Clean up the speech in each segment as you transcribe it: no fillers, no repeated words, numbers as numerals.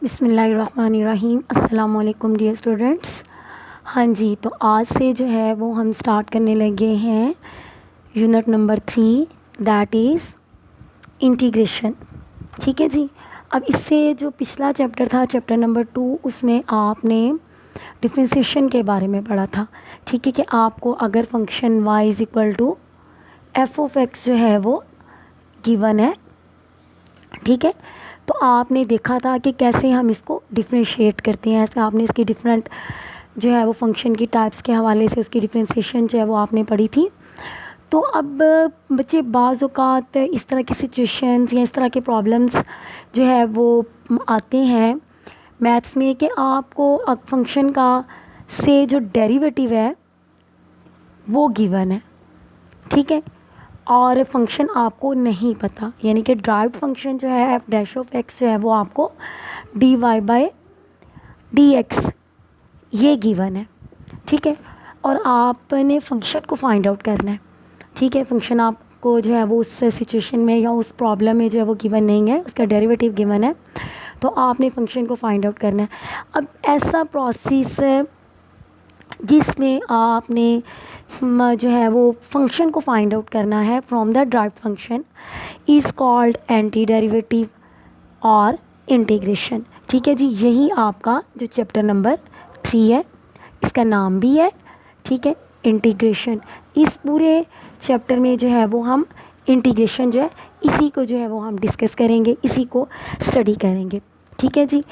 बिस्मिल्लाहिर्रहमानिर्रहीम। अस्सलाम वालेकुम डियर स्टूडेंट्स। हाँ जी, तो आज से जो है वो हम स्टार्ट करने लगे हैं unit number 3, that is integration. ठीक है जी। अब इससे जो पिछला चैप्टर था, चैप्टर नंबर 2, उसमें आपने डिफ्रेंसिएशन के बारे में पढ़ा था। ठीक है कि आपको अगर function y is equal to f of x जो है वो गिवन है, ठीक है, तो आपने देखा था कि कैसे हम इसको डिफ्रेंशिएट करते हैं। ऐसे आपने इसकी डिफरेंट जो है वो फंक्शन की टाइप्स के हवाले से उसकी डिफ्रेंशिएशन जो है वो आपने पढ़ी थी। तो अब बच्चे बाज़ औक़ात इस तरह की सिचुएशंस या इस तरह के प्रॉब्लम्स जो है वो आते हैं मैथ्स में कि आपको फंक्शन का से जो डेरिवेटिव है वो गिवन है, ठीक है, और फंक्शन आपको नहीं पता, यानी कि ड्राइव्ड फंक्शन जो है एफ डैश ऑफ एक्स जो है वो आपको d y by d x ये गिवन है, ठीक है, और आपने फंक्शन को फाइंड आउट करना है। ठीक है, फंक्शन आपको जो है वो उस सिचुएशन में या उस प्रॉब्लम में जो है वो गिवन नहीं है, उसका डेरिवेटिव गिवन है, तो आपने फंक्शन को फाइंड आउट करना है। अब ऐसा प्रोसेस जिसमें आपने जो है वो फंक्शन को फाइंड आउट करना है from the derived function is called anti derivative और इंटीग्रेशन। ठीक है जी, यही आपका जो चैप्टर नंबर 3 है, इसका नाम भी है, ठीक है, इंटीग्रेशन। इस पूरे चैप्टर में जो है वो हम इंटीग्रेशन जो है इसी को जो है वो हम डिस्कस करेंगे, इसी को स्टडी करेंगे। ठीक है जी।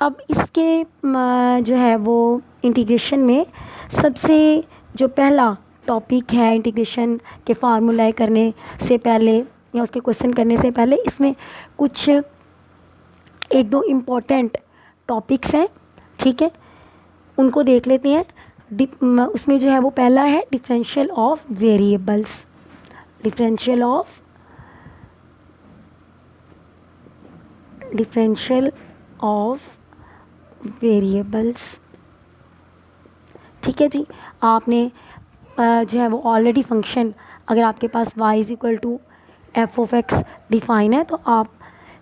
अब इसके जो है वो इंटीग्रेशन में सबसे जो पहला टॉपिक है इंटीग्रेशन के फार्मूला करने से पहले या उसके क्वेश्चन करने से पहले इसमें कुछ एक दो इम्पॉर्टेंट टॉपिक्स हैं, ठीक है, उनको देख लेते हैं। उसमें जो है वो पहला है differential of variables. Differential of variables, ठीक है जी। आपने जो है वो ऑलरेडी फंक्शन अगर आपके पास y is equal to f of x define है तो आप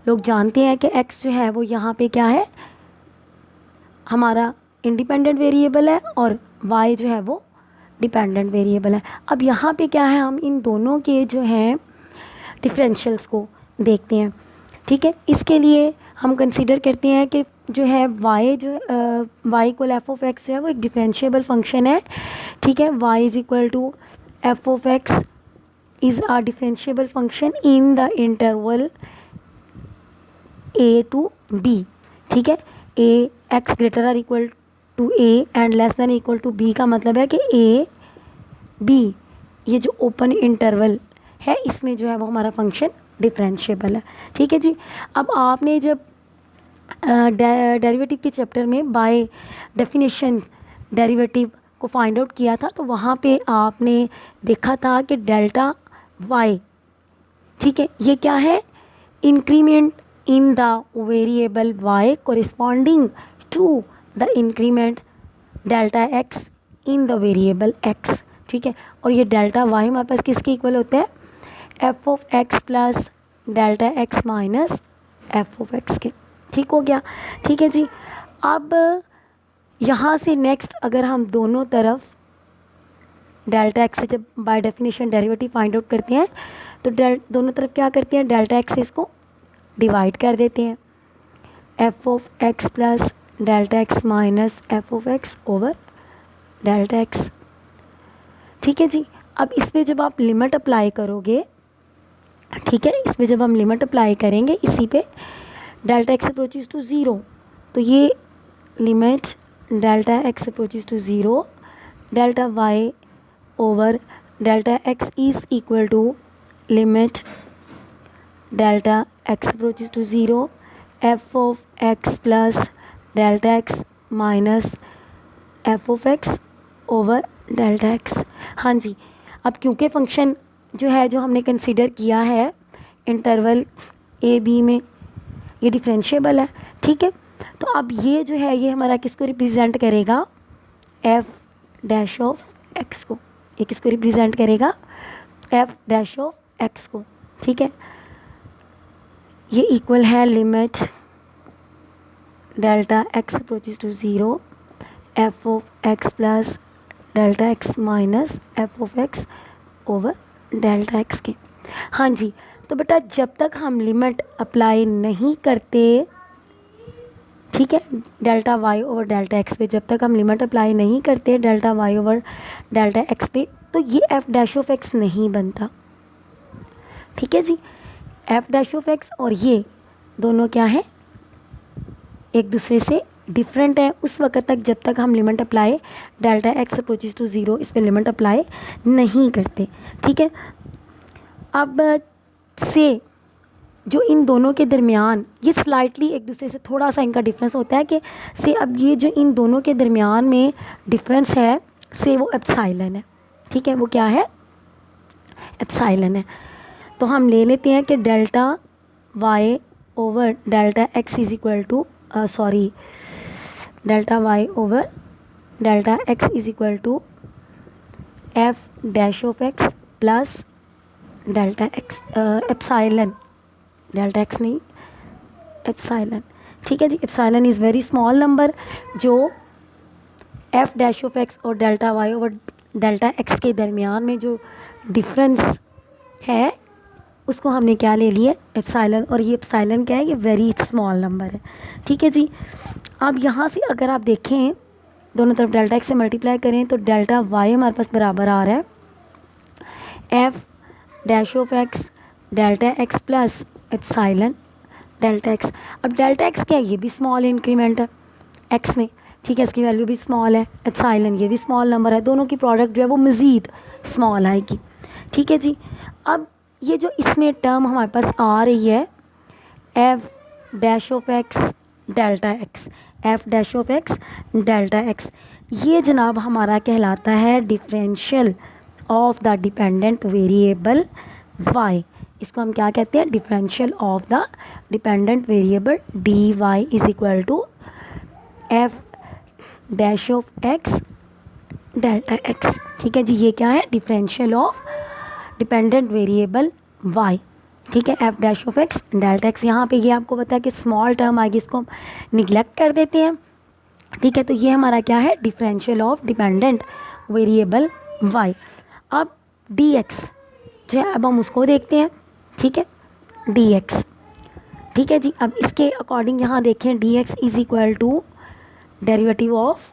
लोग जानते हैं कि x जो है वो यहाँ पे क्या है, हमारा इंडिपेंडेंट वेरिएबल है और y जो है वो डिपेंडेंट वेरिएबल है। अब यहाँ पे क्या है, हम इन दोनों के जो हैं डिफरेंशियल्स को देखते हैं। ठीक है, इसके लिए हम कंसीडर करते हैं कि जो है y जो y equal F of x जो है वो एक डिफरेंशिएबल फंक्शन है। ठीक है, y is equal to f of x is a differentiable function in the interval a to b। ठीक है, a x greater or equal to a and less than equal to b का मतलब है कि a b ये जो open interval है इसमें जो है वो हमारा फंक्शन डिफरेंशिएबल है। ठीक है जी। अब आपने जब डेरिवेटिव के चैप्टर में बाय डेफिनेशन डेरिवेटिव को फाइंड आउट किया था तो वहाँ पे आपने देखा था कि डेल्टा y, ठीक है, ये क्या है, increment in the variable y corresponding to the increment delta x in the variable x। ठीक है, और ये डेल्टा y हमारे पास किसके इक्वल होते हैं, F of x plus delta x minus f of x के। ठीक हो गया। ठीक है जी। अब यहाँ से नेक्स्ट अगर हम दोनों तरफ डेल्टा एक्स से जब by definition derivative find out करते हैं तो दोनों तरफ क्या करते हैं, डेल्टा एक्स से इसको डिवाइड कर देते हैं, F of x plus delta x minus f of x over delta x. ठीक है जी। अब इस पर जब आप लिमिट अप्लाई करोगे, ठीक है, इस पर जब हम लिमिट अप्लाई करेंगे इसी पे delta x approaches to zero, तो ये limit delta x approaches to zero delta Y over delta x is equal to limit delta x approaches to zero f of x plus delta x minus f of x over delta x. हाँ जी। अब क्योंकि function जो है जो हमने consider किया है इंटरवल ए बी में ये डिफरेंशिएबल है, ठीक है, तो अब ये जो है ये हमारा किसको रिप्रेजेंट करेगा, एफ डैश ऑफ एक्स को। ये किसको रिप्रेजेंट करेगा, एफ डैश ऑफ एक्स को। ठीक है, ये इक्वल है limit delta x approaches to zero, f of x plus delta x minus f of x over delta x के। हाँ जी, तो बेटा जब तक हम लिमिट अप्लाई नहीं करते, ठीक है, delta Y over delta x पे, जब तक हम लिमिट अप्लाई नहीं करते delta Y over delta x पे, तो ये एफ डैश ऑफ एक्स नहीं बनता। ठीक है जी, एफ डैश ऑफ एक्स और ये दोनों क्या है, एक दूसरे से डिफरेंट है उस वक्त तक जब तक हम limit apply delta x approaches to zero इस पर लिमिट अप्लाई नहीं करते। ठीक है, अब से जो इन दोनों के दरमियान ये स्लाइटली एक दूसरे से थोड़ा सा इनका डिफरेंस होता है कि से अब ये जो इन दोनों के दरमियान में डिफरेंस है से वो एप्सिलॉन है। ठीक है, वो क्या है, एप्सिलॉन है। तो हम ले लेते हैं कि delta Y over delta X is equal to delta Y over delta X is equal to F dash of x plus delta X epsilon, delta X नहीं एप्सिलॉन। ठीक है जी, epsilon is very small number जो F dash of X और delta Y over delta x के दरमियान में जो डिफरेंस है उसको हमने क्या ले लिया, एप्सिलॉन। और ये एप्सिलॉन क्या है, ये वेरी स्मॉल नंबर है। ठीक है जी, अब यहाँ से अगर आप देखें दोनों तरफ डेल्टा एक्स से मल्टीप्लाई करें तो डेल्टा वाई हमारे पास बराबर आ रहा है f dash of x delta x plus epsilon delta x. अब डेल्टा एक्स क्या है, ये भी स्मॉल इंक्रीमेंट है एक्स में। ठीक है, इसकी वैल्यू भी स्मॉल है, एप्सिलॉन ये भी स्मॉल नंबर है, दोनों की प्रोडक्ट जो है वो मज़ीद स्मॉल आएगी। ठीक है जी, अब ये जो इसमें टर्म हमारे पास आ रही है f dash of x delta x, f dash of x delta x, ये जनाब हमारा कहलाता है differential of the dependent variable y. इसको हम क्या कहते हैं, differential of the dependent variable d y is equal to F dash of x delta x. ठीक है जी, ये क्या है, differential of dependent variable y. ठीक है, f dash of x delta x, यहाँ पे ये आपको पता है कि स्मॉल टर्म आएगी, इसको हम निगलेक्ट कर देते हैं। ठीक है, तो ये हमारा क्या है, differential of dependent variable y. अब डी एक्स जो है अब हम उसको देखते हैं। ठीक है, डी एक्स, ठीक है जी, अब इसके अकॉर्डिंग यहाँ देखें d x is equal to derivative of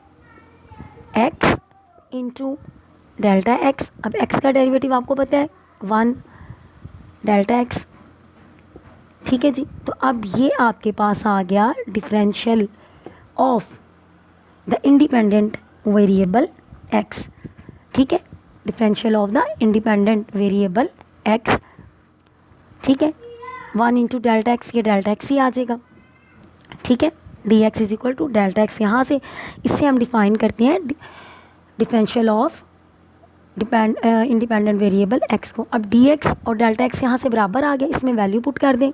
x into delta x. अब एक्स का डेरिवेटिव आपको पता है 1 डेल्टा एक्स। ठीक है जी, तो अब ये आपके पास आ गया differential of the independent variable x. ठीक है, differential of the independent variable x. ठीक है, 1 इंटू डेल्टा एक्स, ये डेल्टा एक्स ही आ जाएगा। ठीक है, d x is equal to delta x, यहाँ से इससे हम डिफाइन करते हैं differential of independent variable x को। अब डी एक्स और डेल्टा एक्स यहाँ से बराबर आ गया, इसमें वैल्यू पुट कर दें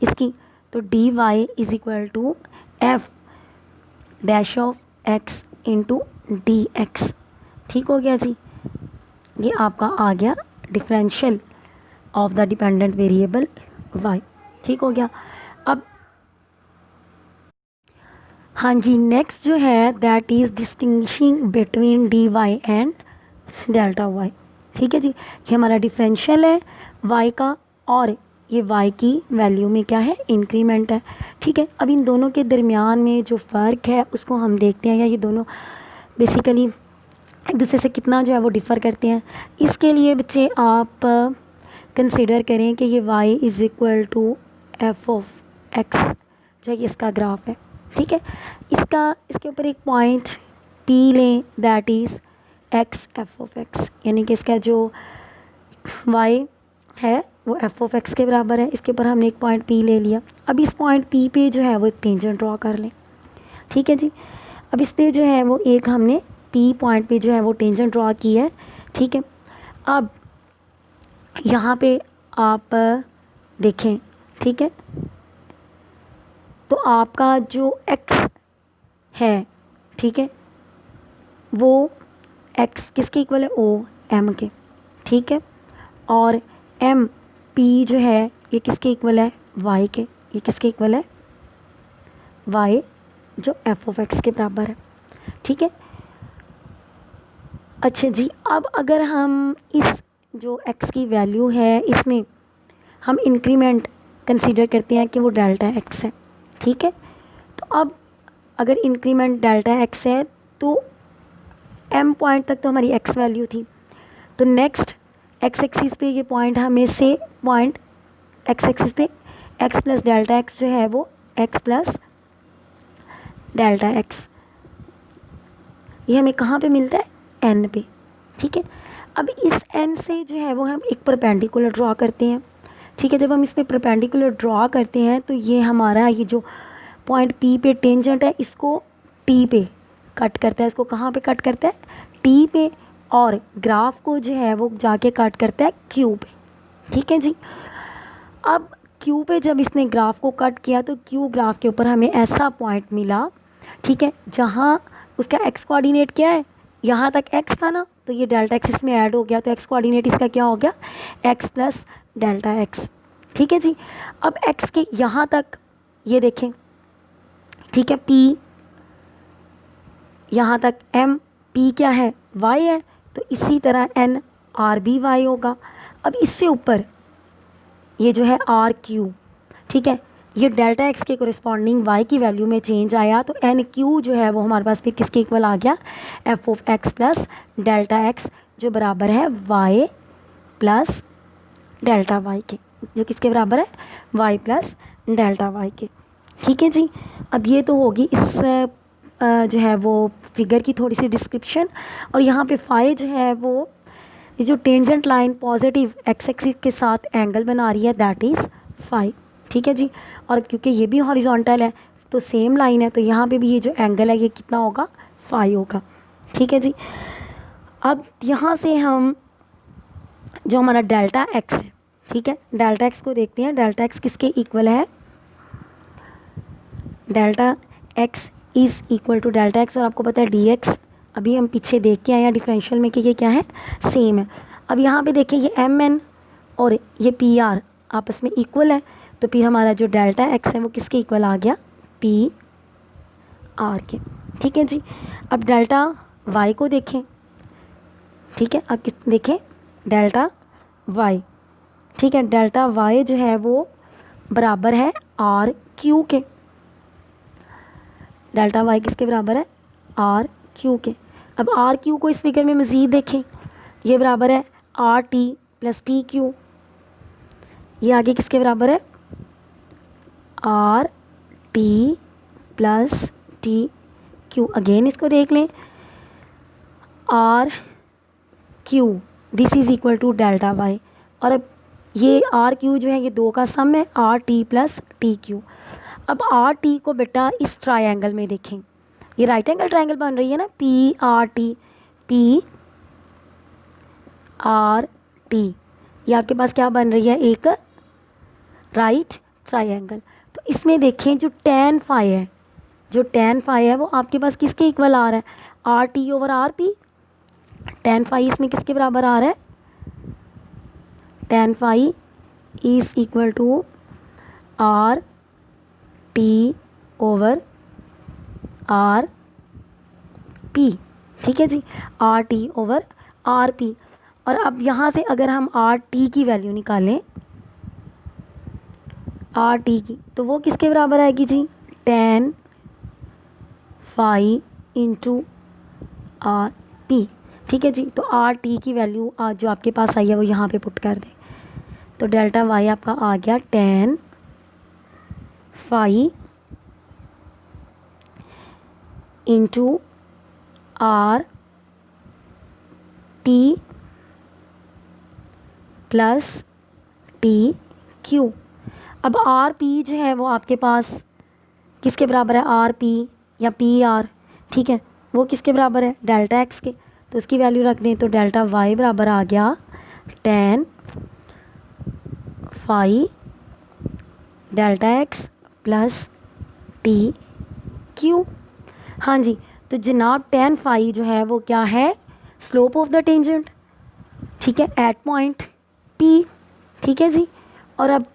इसकी, तो d y is equal to F dash of x into d x. ठीक हो गया जी, ये आपका आ गया differential of the dependent variable y. ठीक हो गया। अब हाँ जी, नेक्स्ट जो है that is distinguishing between d y and delta y. ठीक है जी, ये हमारा डिफरेंशियल है वाई का और ये वाई की वैल्यू में क्या है, इंक्रीमेंट है। ठीक है, अब इन दोनों के दरमियान में जो फ़र्क है उसको हम देखते हैं, या ये दोनों बेसिकली एक दूसरे से कितना जो है वो डिफ़र करते हैं। इसके लिए बच्चे आप कंसिडर करें कि ये y is equal to f of x जो है इसका ग्राफ है। ठीक है, इसके ऊपर एक पॉइंट P लें that is x F of x, यानी कि इसका जो y है वो एफ ऑफ एक्स के बराबर है। इसके ऊपर हमने एक पॉइंट P ले लिया। अब इस पॉइंट P पे जो है वो एक टेंजेंट ड्रॉ कर लें। ठीक है जी, अब इस पे जो है वो एक हमने P पॉइंट पे जो है वो टेंजेंट ड्रॉ की है। ठीक है, अब यहाँ पे आप देखें, ठीक है, तो आपका जो x है, ठीक है, वो x किसके इक्वल है, O M के। ठीक है, और M P जो है ये किसके इक्वल है, y के। ये किसके इक्वल है, y जो एफ ऑफ एक्स के बराबर है। ठीक है, अच्छा जी, अब अगर हम इस जो एक्स की वैल्यू है इसमें हम इंक्रीमेंट कंसीडर करते हैं कि वो डेल्टा एक्स है। ठीक है, तो अब अगर इंक्रीमेंट डेल्टा एक्स है तो एम पॉइंट तक तो हमारी एक्स वैल्यू थी, तो नेक्स्ट एक्स एक्सिस पे ये पॉइंट हमें से पॉइंट एक्स एक्सिस पे एक्स प्लस डेल्टा एक्स जो है वो एक्स प्लस डेल्टा एक्स ये हमें कहाँ पे मिलता है, एन पे। ठीक है, अब इस एन से जो है वो हम एक परपेंडिकुलर ड्रॉ करते हैं। ठीक है, जब हम इसमें परपेंडिकुलर ड्रॉ करते हैं तो ये हमारा ये जो पॉइंट पी पे टेंजेंट है इसको टी पे कट करता है। इसको कहाँ पे कट करता है, टी पे, और ग्राफ को जो है वो जाके कट करता है क्यू पे। ठीक है जी, अब क्यू पे जब इसने ग्राफ को कट किया तो क्यू ग्राफ के ऊपर हमें ऐसा पॉइंट मिला, ठीक है, जहाँ उसका एक्स कोऑर्डिनेट क्या है, यहाँ तक एक्स था ना, तो ये डेल्टा एक्स इसमें ऐड हो गया, तो एक्स कोऑर्डिनेट इसका क्या हो गया, एक्स प्लस डेल्टा एक्स। ठीक है जी, अब एक्स के यहाँ तक ये देखें, ठीक है, पी यहाँ तक एम, पी क्या है, वाई है, तो इसी तरह एन आर बी वाई होगा। अब इससे ऊपर ये जो है आर क्यू, ठीक है, ये डेल्टा एक्स के कोरिस्पॉन्डिंग वाई की वैल्यू में चेंज आया, तो एन क्यू जो है वो हमारे पास फिर किसके इक्वल आ गया, F of x plus delta x, जो बराबर है वाई प्लस डेल्टा वाई के, जो किसके बराबर है, वाई प्लस डेल्टा वाई के। ठीक है जी, अब ये तो होगी इस जो है वो फिगर की थोड़ी सी डिस्क्रिप्शन, और यहाँ पे फाई जो है वो ये जो tangent line positive x axis के साथ एंगल बना रही है, दैट इज़ फाई। ठीक है जी, और क्योंकि ये भी हॉरिजॉन्टल है तो सेम लाइन है, तो यहाँ पे भी ये जो एंगल है ये कितना होगा, फाई होगा। ठीक है जी, अब यहाँ से हम जो हमारा डेल्टा एक्स है, ठीक है, डेल्टा एक्स को देखते हैं, डेल्टा एक्स किसके इक्वल है, delta x is equal to delta x, और आपको पता है डी एक्स अभी हम पीछे देख के आए हैं डिफरेंशियल में कि ये क्या है, सेम है। अब यहाँ पे देखिए ये एम एन और ये पी आर आपस में इक्वल है, तो फिर हमारा जो डेल्टा एक्स है वो किसके इक्वल आ गया, पी आर के। ठीक है जी, अब डेल्टा वाई को देखें, ठीक है, अब देखें डेल्टा वाई, ठीक है, डेल्टा वाई जो है वो बराबर है आर क्यू के, डेल्टा वाई किसके बराबर है, आर क्यू के। अब आर क्यू को इस फिगर में मज़ीद देखें, ये बराबर है are t plus t q, ये आगे किसके बराबर है, are t plus t q. Again इसको देख लें, r q this is equal to delta y, और अब ये आर क्यू जो है ये दो का सम है, are t plus t q. अब आर टी को बेटा इस ट्रायंगल में देखें, ये राइट एंगल ट्रायंगल बन रही है ना, P R T, P R T, ये आपके पास क्या बन रही है, एक राइट ट्रायंगल। तो इसमें देखें जो टेन फाई है, जो टेन फाई है वो आपके पास किसके इक्वल आ रहा है, are T over R P. Tan phi इसमें किसके बराबर आ रहा है, tan phi is equal to R T over R P. ठीक है जी, R T over R P. और अब यहाँ से अगर हम आर टी की वैल्यू निकालें, आर टी की, तो वो किसके बराबर आएगी जी, tan phi into R P. ठीक है जी, तो आर टी की वैल्यू जो आपके पास आई है वो यहाँ पे पुट कर दें, तो डेल्टा वाई आपका आ गया tan phi into r t plus t q. अब आर पी जो है वो आपके पास किसके बराबर है, आर पी या पी आर, ठीक है, वो किसके बराबर है, डेल्टा एक्स के, तो उसकी वैल्यू रख दें, तो डेल्टा वाई बराबर आ गया tan phi delta x plus t q. हाँ जी, तो जनाब टेन फाई जो है वो क्या है, स्लोप ऑफ द टेंजेंट, ठीक है, एट पॉइंट पी। ठीक है जी, और अब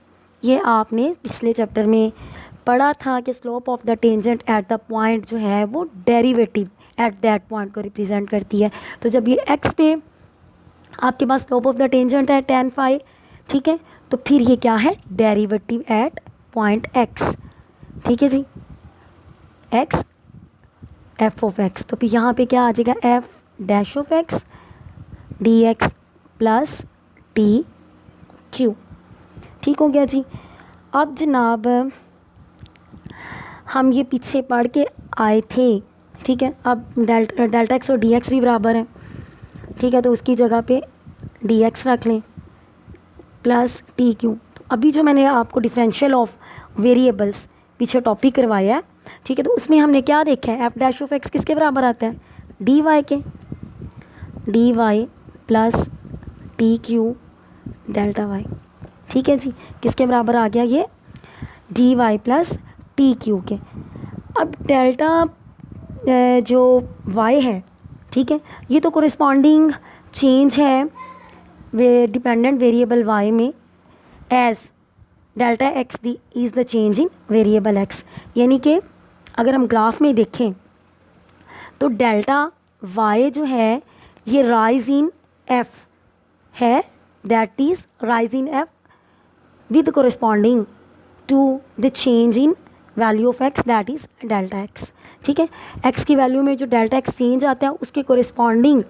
ये आपने पिछले चैप्टर में पढ़ा था कि slope of the tangent at the point जो है वो डेरिवेटिव एट दैट पॉइंट को रिप्रेजेंट करती है। तो जब ये x पे आपके पास स्लोप ऑफ द टेंजेंट है tan phi, ठीक है, तो फिर ये क्या है, डेरिवेटिव एट पॉइंट x, ठीक है जी, x f ऑफ x। तो फिर यहाँ पे क्या आ जाएगा, f dash of x dx plus t Q. ठीक हो गया जी। अब जनाब हम ये पीछे पढ़ के आए थे, ठीक है, अब डेल्टा एक्स और डी एक्स भी बराबर है, ठीक है, तो उसकी जगह पे डी एक्स रख लें प्लस टी क्यू। तो अभी जो मैंने आपको डिफरेंशियल ऑफ वेरिएबल्स पीछे टॉपिक करवाया है, ठीक है, तो उसमें हमने क्या देखा है, एफ डैश ऑफ एक्स किसके बराबर आता है, डी वाई के, d y plus t q delta y. ठीक है जी, किसके बराबर आ गया ये, d y plus t q के। अब डेल्टा जो वाई है, ठीक है, ये तो कोरिस्पॉन्डिंग चेंज है वे डिपेंडेंट वेरिएबल वाई में as delta x the is the change in variable x. यानी कि अगर हम ग्राफ में देखें तो डेल्टा वाई जो है ये राइज इन एफ है, that is rise in F with corresponding to the change in value of x, that is delta x। ठीक है, x की वैल्यू में जो डेल्टा x चेंज आता है उसके कोरिस्पॉन्डिंग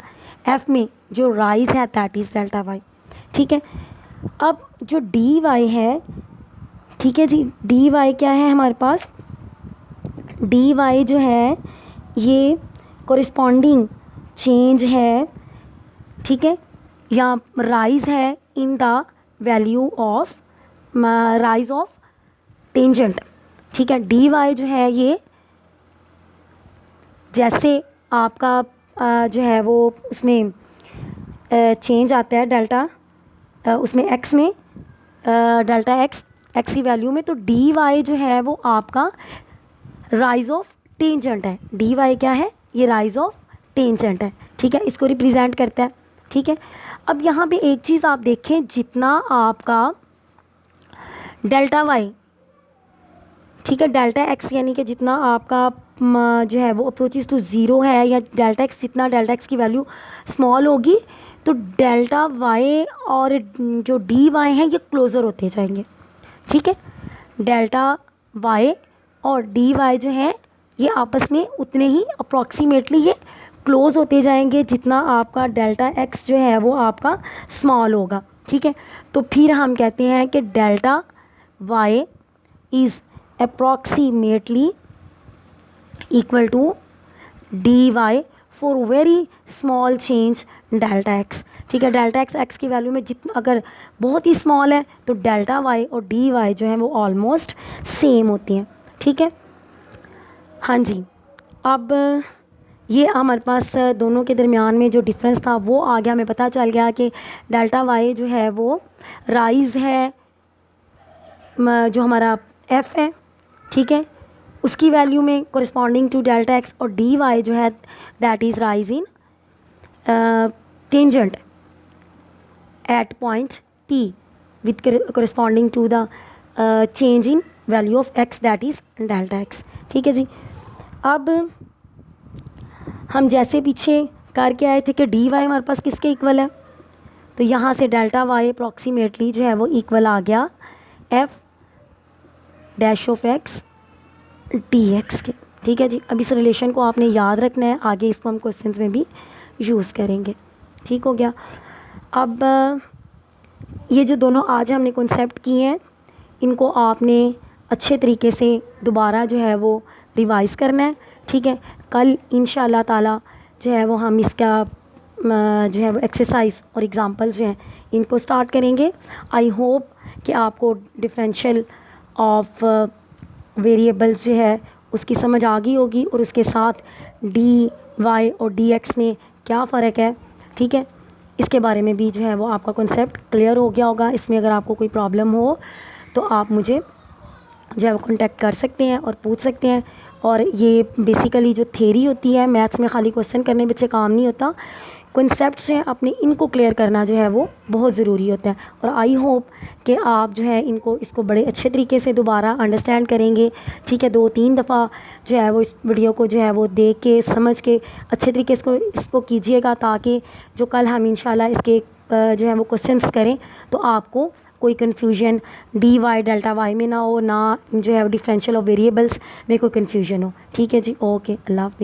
f में जो राइज है दैट इज़ डेल्टा y। ठीक है, अब जो डी वाई है, ठीक है जी, डी वाई क्या है हमारे पास, डी वाई जो है ये कोरिस्पॉन्डिंग चेंज है, ठीक है, या राइज है in the value of rise of tangent. ठीक है, डी वाई जो है ये जैसे आपका जो है वो उसमें चेंज आता है डेल्टा उसमें एक्स में डेल्टा एक्स की वैल्यू में, तो डी वाई जो है वो आपका राइज ऑफ टेंजेंट है। डी वाई क्या है, ये राइज ऑफ टेंजेंट है, ठीक है, इसको रिप्रेजेंट करता है। ठीक है, अब यहाँ पे एक चीज़ आप देखें, जितना आपका डेल्टा वाई, ठीक है, डेल्टा एक्स यानी कि जितना आपका जो है वो अप्रोचेस टू ज़ीरो है, या डेल्टा एक्स जितना डेल्टा एक्स की वैल्यू स्मॉल होगी, तो डेल्टा वाई और जो डी वाई है ये क्लोज़र होते जाएंगे। ठीक है, डेल्टा वाई और डी वाई जो है ये आपस में उतने ही अप्रॉक्सीमेटली ये क्लोज़ होते जाएंगे जितना आपका डेल्टा एक्स जो है वो आपका स्मॉल होगा। ठीक है, तो फिर हम कहते हैं कि delta y is approximately equal to dy for very small change delta x। ठीक है, डेल्टा x की वैल्यू में जितना अगर बहुत ही स्मॉल है तो डेल्टा y और dy जो है वो ऑलमोस्ट सेम होती हैं। ठीक है, हाँ जी, अब ये हमारे पास दोनों के दरमियान में जो डिफरेंस था वो आ गया, हमें पता चल गया कि डेल्टा y जो है वो राइज है जो हमारा f है, ठीक है, उसकी वैल्यू में कोरिस्पॉन्डिंग टू डेल्टा x, और डी वाई जो है that is rise in tangent at point p with corresponding to the change in value of x that is delta x। ठीक है जी, अब हम जैसे पीछे करके आए थे कि डी वाई हमारे पास किसके इक्वल है, तो यहाँ से डेल्टा वाई अप्रॉक्सीमेटली जो है वो इक्वल आ गया F dash of x D x के। ठीक है जी, अब इस रिलेशन को आपने याद रखना है, आगे इसको हम क्वेश्चंस में भी यूज़ करेंगे। ठीक हो गया। अब ये जो दोनों आज हमने कॉन्सेप्ट किए हैं इनको आपने अच्छे तरीके से दोबारा जो है वो रिवाइज़ करना है। ठीक है, कल इंशाल्लाह ताला जो है वो हम इसका जो है वो एक्सरसाइज और एग्ज़ाम्पल जो हैं इनको स्टार्ट करेंगे। आई होप कि आपको डिफरेंशियल ऑफ वेरिएबल्स जो है उसकी समझ आ गई होगी, और उसके साथ डी वाई और डी एक्स में क्या फ़र्क है, ठीक है, इसके बारे में भी जो है वो आपका कॉन्सेप्ट क्लियर हो गया होगा। इसमें अगर आपको कोई प्रॉब्लम हो तो आप मुझे जो है वो कॉन्टेक्ट कर सकते हैं और पूछ सकते हैं। और ये बेसिकली जो थ्योरी होती है मैथ्स में, खाली क्वेश्चन करने बच्चे काम नहीं होता, कॉन्सेप्ट्स हैं अपने, इनको क्लियर करना जो है वो बहुत ज़रूरी होता है। और आई होप कि आप जो है इसको बड़े अच्छे तरीके से दोबारा अंडरस्टैंड करेंगे, ठीक है। 2-3 दफ़ा जो है वो इस वीडियो को जो है वो देख के समझ के अच्छे तरीके से इसको कीजिएगा, ताकि जो कल हम इंशाल्लाह इसके जो है वो क्वेश्चंस करें तो आपको कोई कन्फ्यूजन dy डेल्टा y में ना हो, ना जो है डिफरेंशियल ऑफ वेरिएबल्स में कोई कन्फ्यूजन हो, ठीक है जी। ओके, अल्लाह हाफ़िज़।